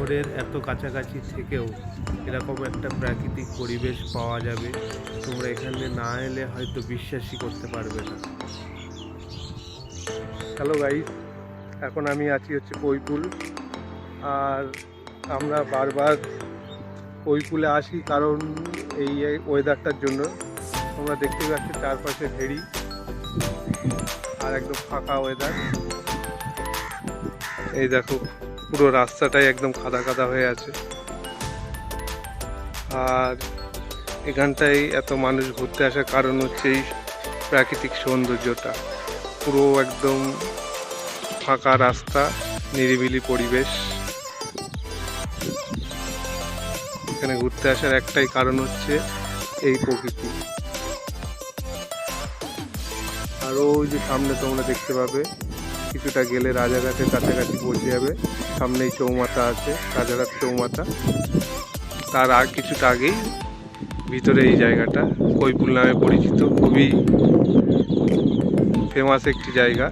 শহরের এত কাছাকাছি থেকেও এরকম একটা প্রাকৃতিক পরিবেশ পাওয়া যাবে, তোমরা এখানে না এলে হয়তো বিশ্বাসই করতে পারবে না। হ্যালো গাইস, এখন আমি আছি হচ্ছে কৈপুল। আর আমরা বারবার কৈপুলে আসি কারণ এই ওয়েদারটার জন্য। তোমরা দেখতে পাচ্ছ চারপাশে ভেড়ি আর একদম ফাঁকা ওয়েদার। এই দেখো পুরো রাস্তাটাই একদম কাদা কাদা হয়ে আছে। আর এখানটায় এত মানুষ ঘুরতে আসার কারণ হচ্ছে এই প্রাকৃতিক সৌন্দর্যটা। পুরো একদম ফাঁকা রাস্তা, নিরিবিলি পরিবেশ। এখানে ঘুরতে আসার একটাই কারণ হচ্ছে এই প্রকৃতি। আর ওই যে সামনে তোমরা দেখতে পাবে, কিছুটা গেলে রাজারহাটের কাছাকাছি পৌঁছে যাবে। সামনেই চৌমাথা আছে, রাজারহাট চৌমাথা। তার কিছুটা আগেই ভিতরে এই জায়গাটা কৈপুল নামে পরিচিত, খুবই ফেমাস একটি জায়গা।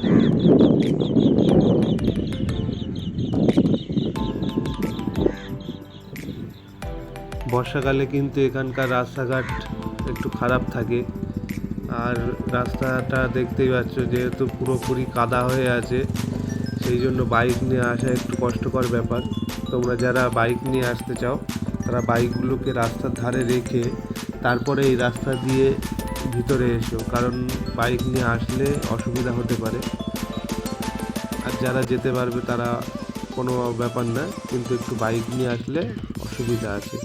বর্ষাকালে কিন্তু এখানকার রাস্তাঘাট একটু খারাপ থাকে। আর রাস্তাটা দেখতেই পাচ্ছ, যেহেতু পুরোপুরি কাদা হয়ে আছে, সেই জন্য বাইক নিয়ে আসা একটু কষ্টকর ব্যাপার। তোমরা যারা বাইক নিয়ে আসতে চাও তারা বাইকগুলোকে রাস্তার ধারে রেখে তারপরে এই রাস্তা দিয়ে ভিতরে এসো, কারণ বাইক নিয়ে আসলে অসুবিধা হতে পারে। আর যারা যেতে পারবে তারা কোনো ব্যাপার না, কিন্তু একটু বাইক নিয়ে আসলে অসুবিধা আছে।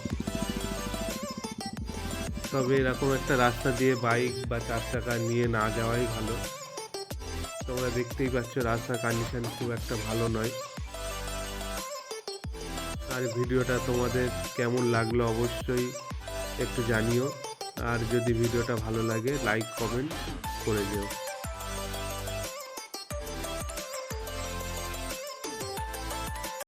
তবে এরকম একটা রাস্তা দিয়ে বাইক বা 4 চাকা নিয়ে না যাওয়াই ভালো। তোমরা দেখতেই পাচ্ছ রাস্তার কন্ডিশন খুব একটা ভালো নয়। আর ভিডিওটা তোমাদের কেমন লাগলো অবশ্যই একটু জানিও। আর যদি ভিডিওটা ভালো লাগে লাইক কমেন্ট করে দিও।